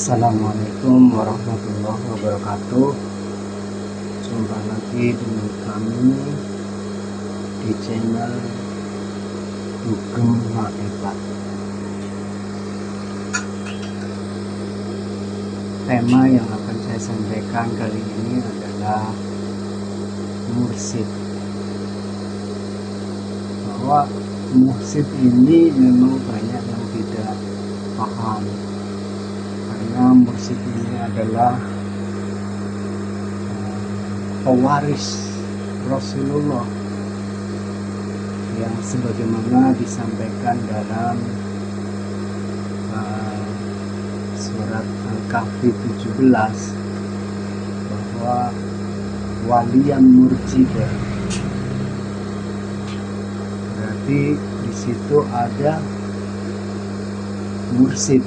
Assalamualaikum warahmatullahi wabarakatuh. Jumpa lagi dengan kami di channel Dugem Makrifat. Tema yang akan saya sampaikan kali ini adalah mursyid. Bahwa mursyid ini memang banyak yang tidak paham, karena mursyid ini adalah pewaris Rasulullah yang sebagaimana disampaikan dalam surat Al-Kahfi 17 bahwa waliyan murjidah, berarti di situ ada mursyid.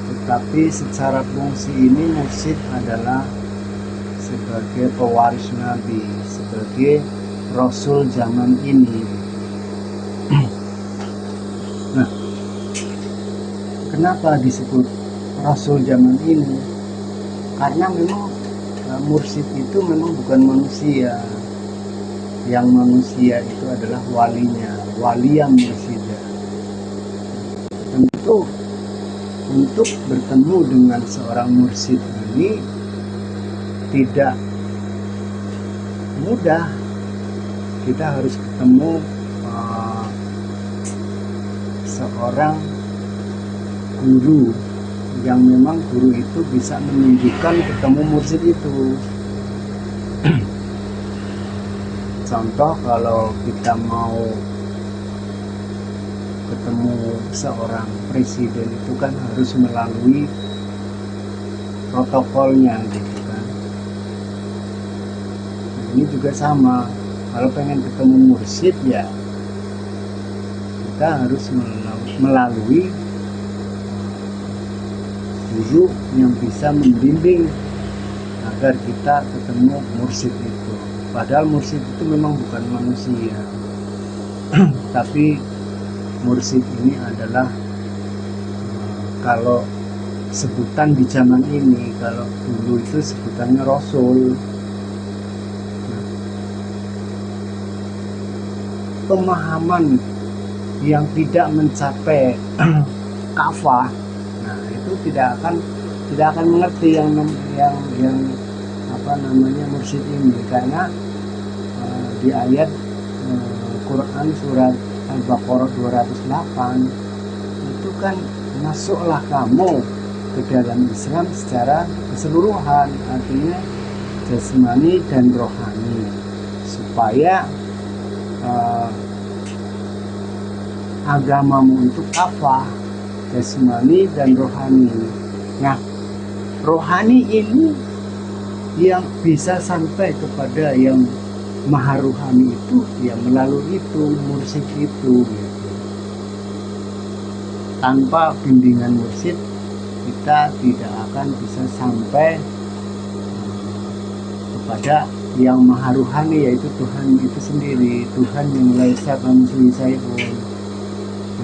Tetapi secara fungsi ini mursyid adalah sebagai pewaris Nabi, sebagai Rasul zaman ini. Nah, kenapa disebut Rasul zaman ini? Karena memang mursyid itu memang bukan manusia. Yang manusia itu adalah walinya, wali yang mursyida. Tentu untuk bertemu dengan seorang mursyid ini tidak mudah. Kita harus ketemu seorang guru yang memang guru itu bisa menunjukkan ketemu mursyid itu. Contoh, kalau kita mau ketemu seorang presiden itu kan harus melalui protokolnya gitu kan. Nah, ini juga sama, kalau pengen ketemu mursyid ya kita harus melalui guru yang bisa membimbing agar kita ketemu mursyid itu. Padahal mursyid itu memang bukan manusia tapi mursyid ini adalah kalau sebutan di zaman ini, kalau dulu itu sebutannya Rasul. Pemahaman yang tidak mencapai kafah, nah itu tidak akan mengerti yang apa namanya mursyid ini, karena di ayat Quran surat Al-Baqarah 208 itu kan masuklah kamu ke dalam Islam secara keseluruhan, artinya jasmani dan rohani, supaya agamamu itu kafah, jasmani dan rohani. Nah, rohani ini yang bisa sampai kepada yang maha rohani itu ya melalui itu mursyid itu gitu. Tanpa bimbingan mursyid kita tidak akan bisa sampai kepada yang maha rohani, yaitu Tuhan itu sendiri, Tuhan yang laisa kamitslihi syai'un.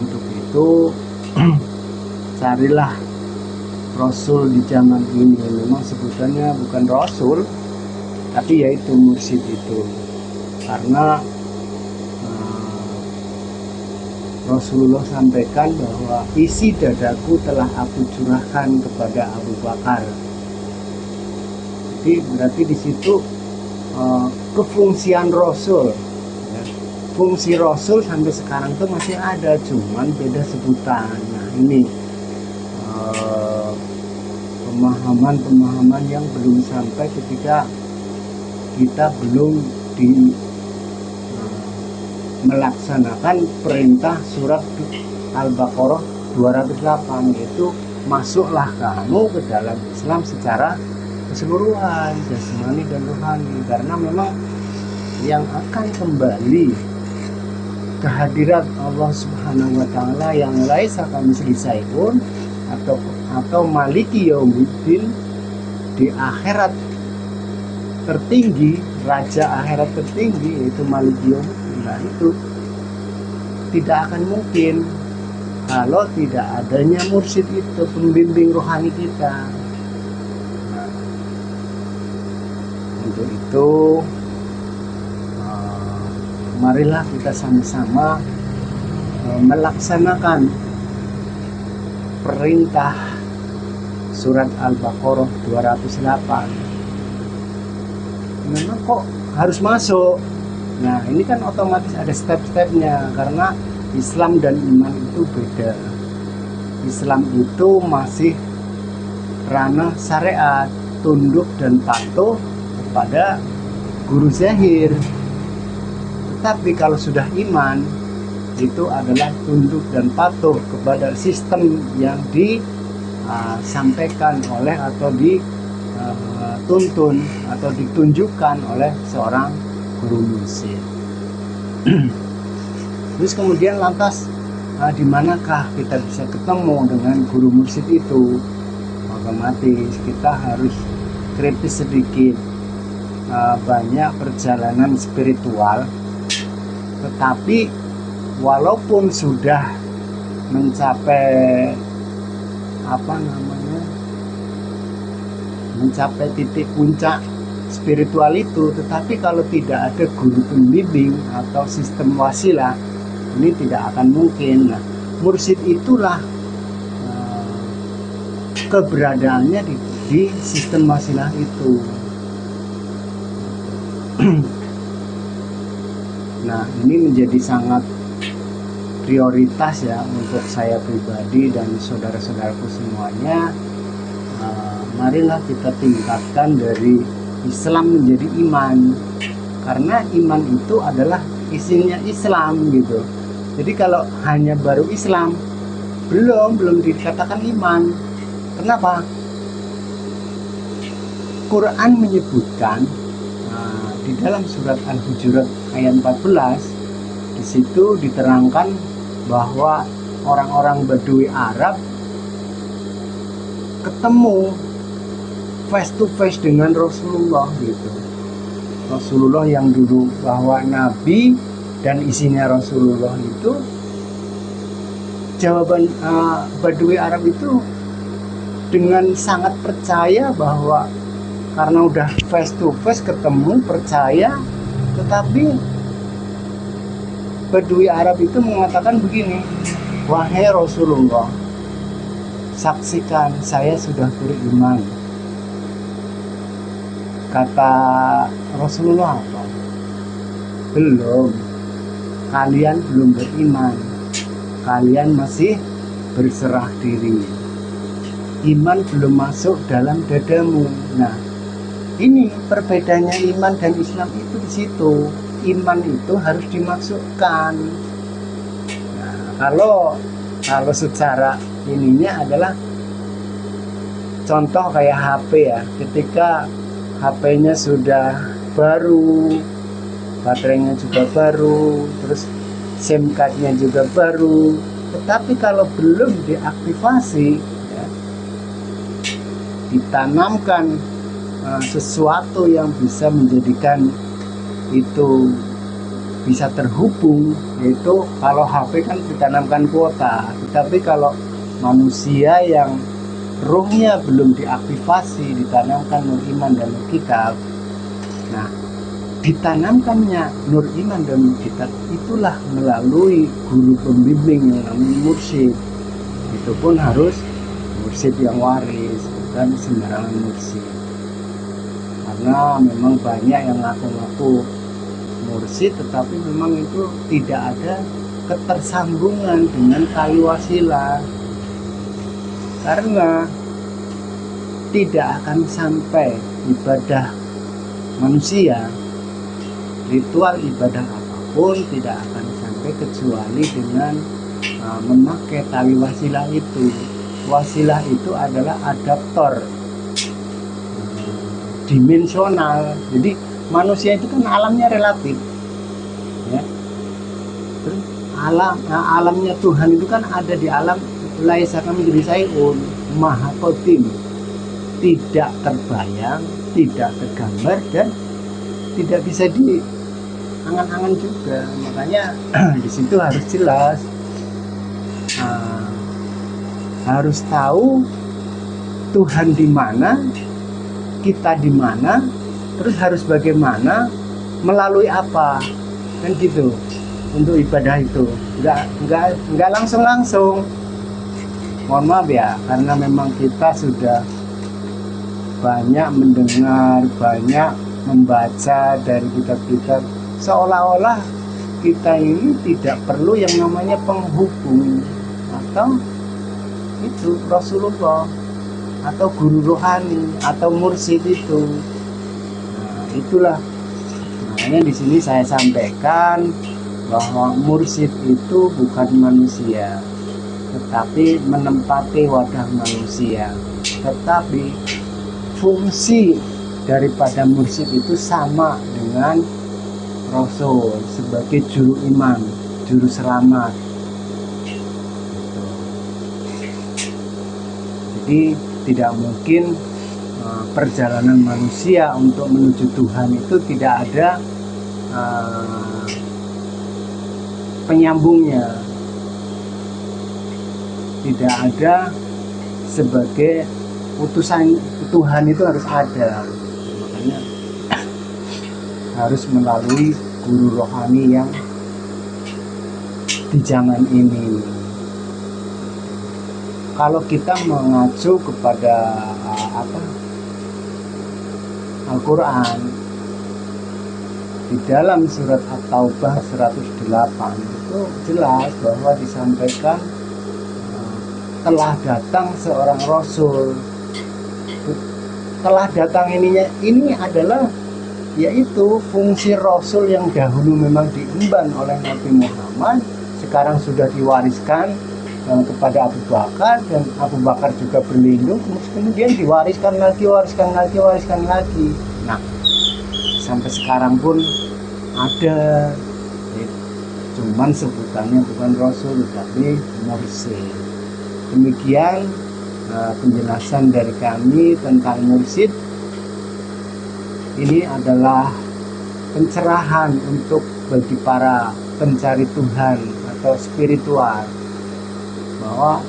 Untuk itu carilah Rasul di zaman ini. Memang sebutannya bukan Rasul tapi yaitu mursyid itu, karena Rasulullah sampaikan bahwa isi dadaku telah aku curahkan kepada Abu Bakar. Jadi berarti di situ kefungsian Rasul, ya. Fungsi Rasul sampai sekarang tuh masih ada, cuman beda sebutan. Nah, ini pemahaman yang belum sampai ketika kita belum melaksanakan perintah surat Al-Baqarah 208, yaitu masuklah kamu ke dalam Islam secara keseluruhan, jasmani dan rohani. Karena memang yang akan kembali ke hadirat Allah Subhanahu wa taala yang laisa kamitslihi syai'un atau maliki yaumiddin, di akhirat tertinggi, raja akhirat tertinggi yaitu maliki yaumiddin. Nah, itu tidak akan mungkin kalau tidak adanya mursyid itu, pembimbing rohani kita. Nah, untuk itu marilah kita sama-sama melaksanakan perintah surat Al-Baqarah 208. Memang kok harus masuk? Nah, ini kan otomatis ada step-stepnya, karena Islam dan iman itu beda. Islam itu masih ranah syariat, tunduk dan patuh kepada guru zahir. Tetapi kalau sudah iman, itu adalah tunduk dan patuh kepada sistem yang disampaikan oleh atau dituntun atau ditunjukkan oleh seorang guru mursyid. Terus kemudian lantas di manakah kita bisa ketemu dengan guru mursyid itu? Otomatis kita harus kritis sedikit. Banyak perjalanan spiritual, tetapi walaupun sudah mencapai mencapai titik puncak spiritual itu, tetapi kalau tidak ada guru pembimbing atau sistem wasilah, ini tidak akan mungkin. Nah, mursyid itulah keberadaannya di sistem wasilah itu. Nah, ini menjadi sangat prioritas ya untuk saya pribadi dan saudara-saudaraku semuanya. Marilah kita tingkatkan dari Islam menjadi iman, karena iman itu adalah isinya Islam gitu. Jadi kalau hanya baru Islam, belum dikatakan iman. Kenapa? Quran menyebutkan di dalam surat Al-Hujurat ayat 14, di situ diterangkan bahwa orang-orang Badui Arab ketemu face to face dengan Rasulullah gitu. Rasulullah yang dulu bahwa Nabi dan isinya Rasulullah itu, jawaban Badui Arab itu dengan sangat percaya bahwa karena udah face to face ketemu, percaya. Tetapi Badui Arab itu mengatakan begini, wahai Rasulullah, saksikan saya sudah beriman. Kata Rasulullah apa? Belum, kalian belum beriman, kalian masih berserah diri, iman belum masuk dalam dadamu. Nah, ini perbedaannya iman dan Islam itu di situ. Iman itu harus dimasukkan. Nah, kalau secara ininya adalah contoh kayak HP ya, ketika HP-nya sudah baru, baterainya juga baru, terus SIM card-nya juga baru, tetapi kalau belum diaktifasi ya, ditanamkan sesuatu yang bisa menjadikan itu bisa terhubung, yaitu kalau HP kan ditanamkan kuota, tetapi kalau manusia yang ruhnya belum diaktifasi, ditanamkan nur iman dan nur kitab. Nah, ditanamkannya nur iman dan nur kitab itulah melalui guru pembimbing yang namanya mursyid. Itu pun harus mursyid yang waris, bukan sembarangan mursyid. Karena memang banyak yang ngaku-ngaku mursyid, tetapi memang itu tidak ada ketersambungan dengan tali wasilah, karena tidak akan sampai ibadah manusia, ritual ibadah apapun tidak akan sampai kecuali dengan memakai tali wasilah itu. Wasilah itu adalah adaptor dimensional. Jadi manusia itu kan alamnya relatif ya. Terus alamnya Tuhan itu kan ada di alam laisa kamitslihi syai'un, maha qadim, tidak terbayang, tidak tergambar, dan tidak bisa diangan-angan juga. Makanya di situ harus jelas harus tahu Tuhan di mana, kita di mana, terus harus bagaimana, melalui apa, kan gitu. Untuk ibadah itu nggak langsung. Mohon maaf ya, karena memang kita sudah banyak mendengar, banyak membaca dari kitab-kitab, seolah-olah kita ini tidak perlu yang namanya penghubung atau itu Rasulullah atau guru rohani atau mursyid itu. Nah, itulah makanya di sini saya sampaikan bahwa mursyid itu bukan manusia, tetapi menempati wadah manusia. Tetapi fungsi daripada mursyid itu sama dengan Rasul sebagai juru imam, juru selamat. Jadi tidak mungkin perjalanan manusia untuk menuju Tuhan itu tidak ada penyambungnya, tidak ada sebagai utusan Tuhan itu harus ada. Makanya harus melalui guru rohani yang di zaman ini. Kalau kita mengacu kepada Al-Quran, di dalam surat At-Taubah 108 itu jelas bahwa disampaikan telah datang seorang Rasul. Telah datang ini adalah yaitu fungsi Rasul yang dahulu memang diemban oleh Nabi Muhammad, sekarang sudah diwariskan kepada Abu Bakar, dan Abu Bakar juga berlindung, kemudian diwariskan lagi. Nah, sampai sekarang pun ada, cuman sebutannya bukan Rasul tapi mursyid. Demikian penjelasan dari kami tentang mursyid. Ini adalah pencerahan untuk bagi para pencari Tuhan atau spiritual, bahwa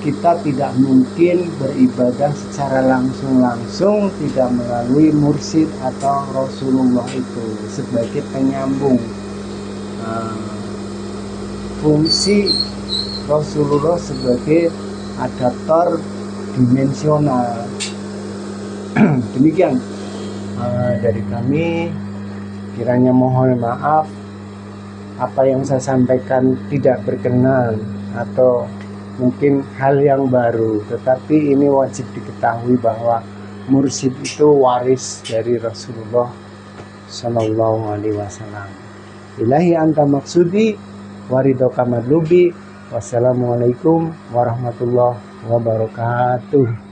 kita tidak mungkin beribadah secara langsung tidak melalui mursyid atau Rasulullah itu sebagai penyambung. Fungsi Rasulullah sebagai adaptor dimensional. Demikian dari kami, kiranya mohon maaf apa yang saya sampaikan tidak berkenan atau mungkin hal yang baru, tetapi ini wajib diketahui bahwa mursyid itu waris dari Rasulullah Sallallahu Alaihi Wasallam. Ilahi anta maksudi waridoka madlubi. Wassalamualaikum warahmatullahi wabarakatuh.